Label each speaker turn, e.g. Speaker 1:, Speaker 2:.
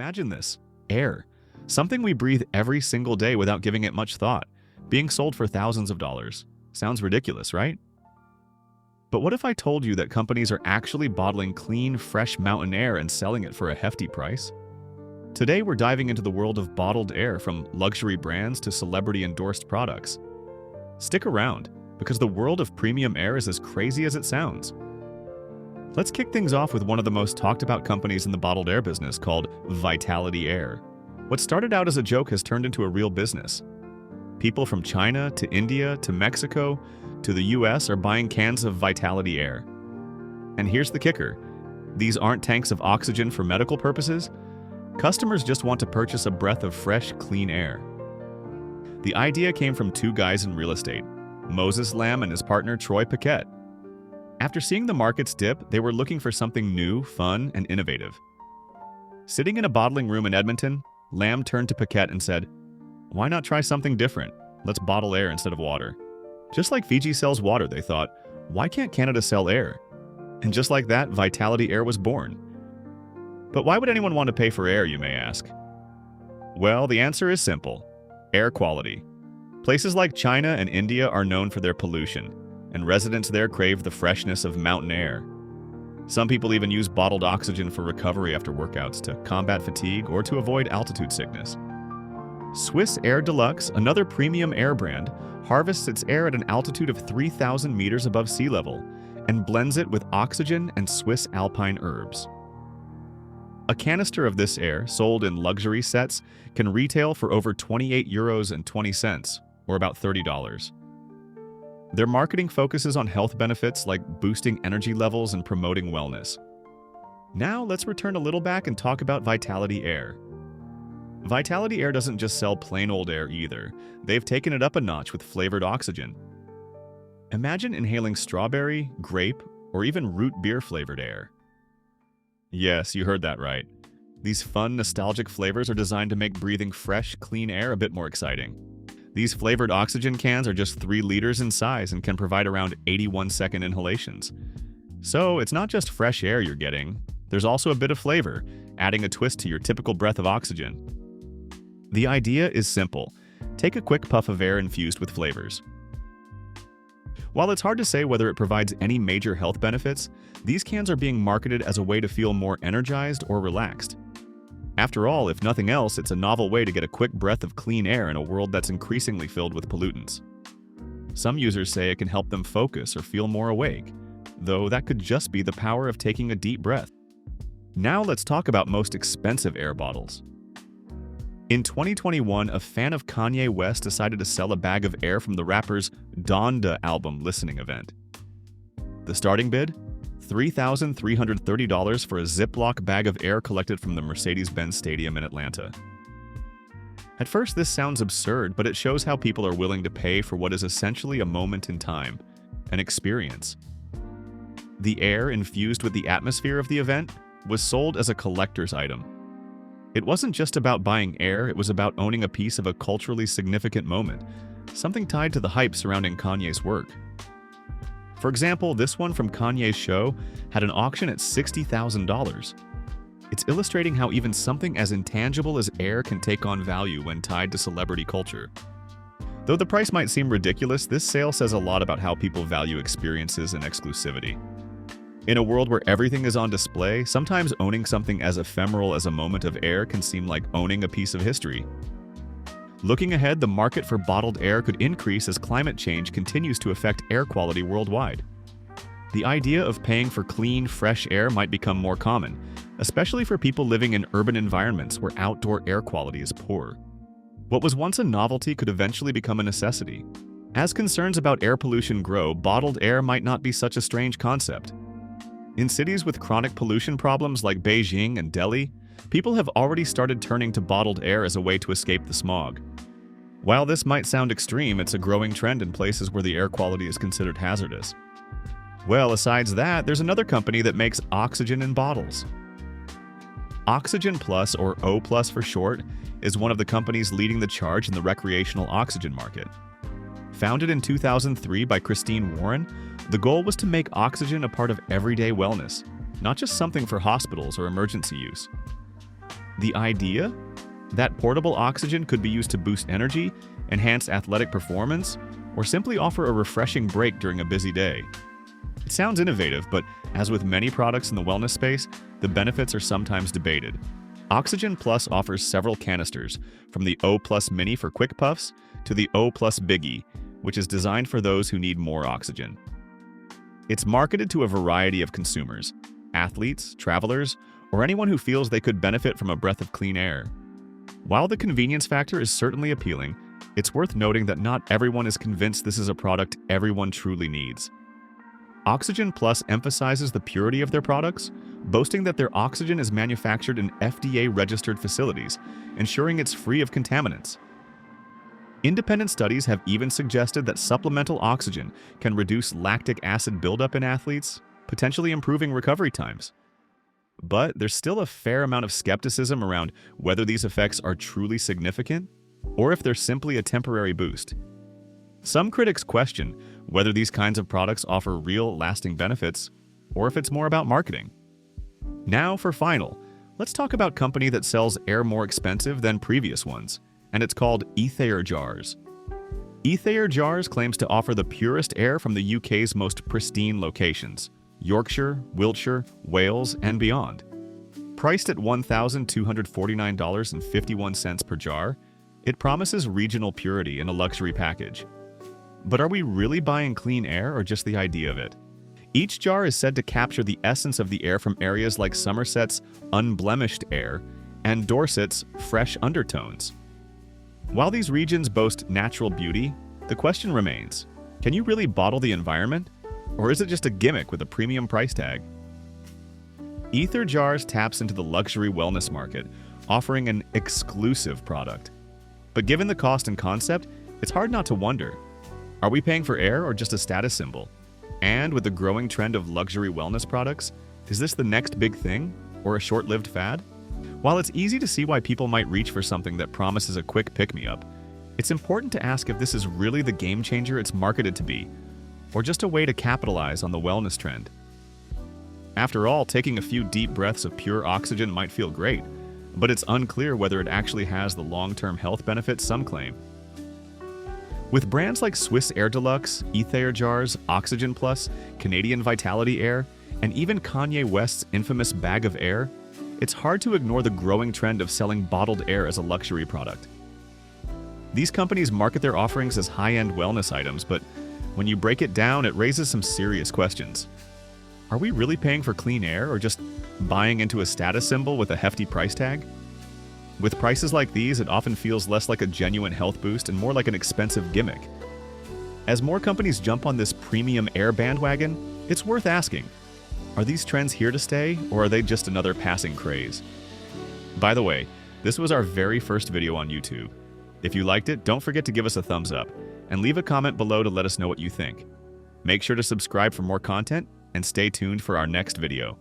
Speaker 1: Imagine this: air, something we breathe every single day without giving it much thought, being sold for thousands of dollars. Sounds ridiculous, right? But what if I told you that companies are actually bottling clean, fresh mountain air and selling it for a hefty price? Today, we're diving into the world of bottled air, from luxury brands to celebrity-endorsed products. Stick around, because the world of premium air is as crazy as it sounds. Let's kick things off with one of the most talked about companies in the bottled air business, called Vitality Air. What started out as a joke has turned into a real business. People from China to India to Mexico to the US are buying cans of Vitality Air. And here's the kicker: these aren't tanks of oxygen for medical purposes. Customers just want to purchase a breath of fresh, clean air. The idea came from two guys in real estate, Moses Lamb and his partner Troy Paquette. After seeing the markets dip, they were looking for something new, fun, and innovative. Sitting in a bottling room in Edmonton, Lamb turned to Paquette and said, "Why not try something different? Let's bottle air instead of water." Just like Fiji sells water, they thought, why can't Canada sell air? And just like that, Vitality Air was born. But why would anyone want to pay for air, you may ask? Well, the answer is simple: air quality. Places like China and India are known for their pollution, and residents there crave the freshness of mountain air. Some people even use bottled oxygen for recovery after workouts, to combat fatigue or to avoid altitude sickness. Swiss Air Deluxe, another premium air brand, harvests its air at an altitude of 3,000 meters above sea level and blends it with oxygen and Swiss alpine herbs. A canister of this air, sold in luxury sets, can retail for over €28.20, or about $30. Their marketing focuses on health benefits like boosting energy levels and promoting wellness. Now let's return a little back and talk about Vitality Air. Vitality Air doesn't just sell plain old air either. They've taken it up a notch with flavored oxygen. Imagine inhaling strawberry, grape, or even root beer flavored air. Yes, you heard that right. These fun, nostalgic flavors are designed to make breathing fresh, clean air a bit more exciting. These flavored oxygen cans are just 3 liters in size and can provide around 81-second inhalations. So it's not just fresh air you're getting, there's also a bit of flavor, adding a twist to your typical breath of oxygen. The idea is simple: take a quick puff of air infused with flavors. While it's hard to say whether it provides any major health benefits, these cans are being marketed as a way to feel more energized or relaxed. After all, if nothing else, it's a novel way to get a quick breath of clean air in a world that's increasingly filled with pollutants. Some users say it can help them focus or feel more awake, though that could just be the power of taking a deep breath. Now let's talk about most expensive air bottles. In 2021, a fan of Kanye West decided to sell a bag of air from the rapper's Donda album listening event. The starting bid? $3,330 for a Ziploc bag of air collected from the Mercedes-Benz Stadium in Atlanta. At first, this sounds absurd, but it shows how people are willing to pay for what is essentially a moment in time, an experience. The air infused with the atmosphere of the event was sold as a collector's item. It wasn't just about buying air, it was about owning a piece of a culturally significant moment, something tied to the hype surrounding Kanye's work. For example, this one from Kanye's show had an auction at $60,000. It's illustrating how even something as intangible as air can take on value when tied to celebrity culture. Though the price might seem ridiculous, this sale says a lot about how people value experiences and exclusivity. In a world where everything is on display, sometimes owning something as ephemeral as a moment of air can seem like owning a piece of history. Looking ahead, the market for bottled air could increase as climate change continues to affect air quality worldwide. The idea of paying for clean, fresh air might become more common, especially for people living in urban environments where outdoor air quality is poor. What was once a novelty could eventually become a necessity. As concerns about air pollution grow, bottled air might not be such a strange concept. In cities with chronic pollution problems like Beijing and Delhi, people have already started turning to bottled air as a way to escape the smog. While this might sound extreme, it's a growing trend in places where the air quality is considered hazardous. Well, besides that, there's another company that makes oxygen in bottles. Oxygen Plus, or O Plus for short, is one of the companies leading the charge in the recreational oxygen market. Founded in 2003 by Christine Warren, the goal was to make oxygen a part of everyday wellness, not just something for hospitals or emergency use. The idea? That portable oxygen could be used to boost energy, enhance athletic performance, or simply offer a refreshing break during a busy day. It sounds innovative, but as with many products in the wellness space, the benefits are sometimes debated. Oxygen Plus offers several canisters, from the O Plus Mini for quick puffs to the O Plus Biggie, which is designed for those who need more oxygen. It's marketed to a variety of consumers: athletes, travelers, or anyone who feels they could benefit from a breath of clean air. While the convenience factor is certainly appealing, it's worth noting that not everyone is convinced this is a product everyone truly needs. Oxygen Plus emphasizes the purity of their products, boasting that their oxygen is manufactured in FDA-registered facilities, ensuring it's free of contaminants. Independent studies have even suggested that supplemental oxygen can reduce lactic acid buildup in athletes, potentially improving recovery times. But there's still a fair amount of skepticism around whether these effects are truly significant or if they're simply a temporary boost. Some critics question whether these kinds of products offer real, lasting benefits or if it's more about marketing. Now for final, let's talk about a company that sells air more expensive than previous ones, and it's called Ethair Jars. Ethair Jars claims to offer the purest air from the UK's most pristine locations: Yorkshire, Wiltshire, Wales, and beyond. Priced at $1,249.51 per jar, it promises regional purity in a luxury package. But are we really buying clean air or just the idea of it? Each jar is said to capture the essence of the air from areas like Somerset's unblemished air and Dorset's fresh undertones. While these regions boast natural beauty, the question remains: can you really bottle the environment? Or is it just a gimmick with a premium price tag? Ethair Jars taps into the luxury wellness market, offering an exclusive product. But given the cost and concept, it's hard not to wonder, are we paying for air or just a status symbol? And with the growing trend of luxury wellness products, is this the next big thing or a short-lived fad? While it's easy to see why people might reach for something that promises a quick pick-me-up, it's important to ask if this is really the game changer it's marketed to be, or just a way to capitalize on the wellness trend. After all, taking a few deep breaths of pure oxygen might feel great, but it's unclear whether it actually has the long-term health benefits some claim. With brands like Swiss Air Deluxe, Ethair Jars, Oxygen Plus, Canadian Vitality Air, and even Kanye West's infamous Bag of Air, it's hard to ignore the growing trend of selling bottled air as a luxury product. These companies market their offerings as high-end wellness items, but when you break it down, it raises some serious questions. Are we really paying for clean air or just buying into a status symbol with a hefty price tag? With prices like these, it often feels less like a genuine health boost and more like an expensive gimmick. As more companies jump on this premium air bandwagon, it's worth asking, are these trends here to stay, or are they just another passing craze? By the way, this was our very first video on YouTube. If you liked it, don't forget to give us a thumbs up, and leave a comment below to let us know what you think. Make sure to subscribe for more content, and stay tuned for our next video.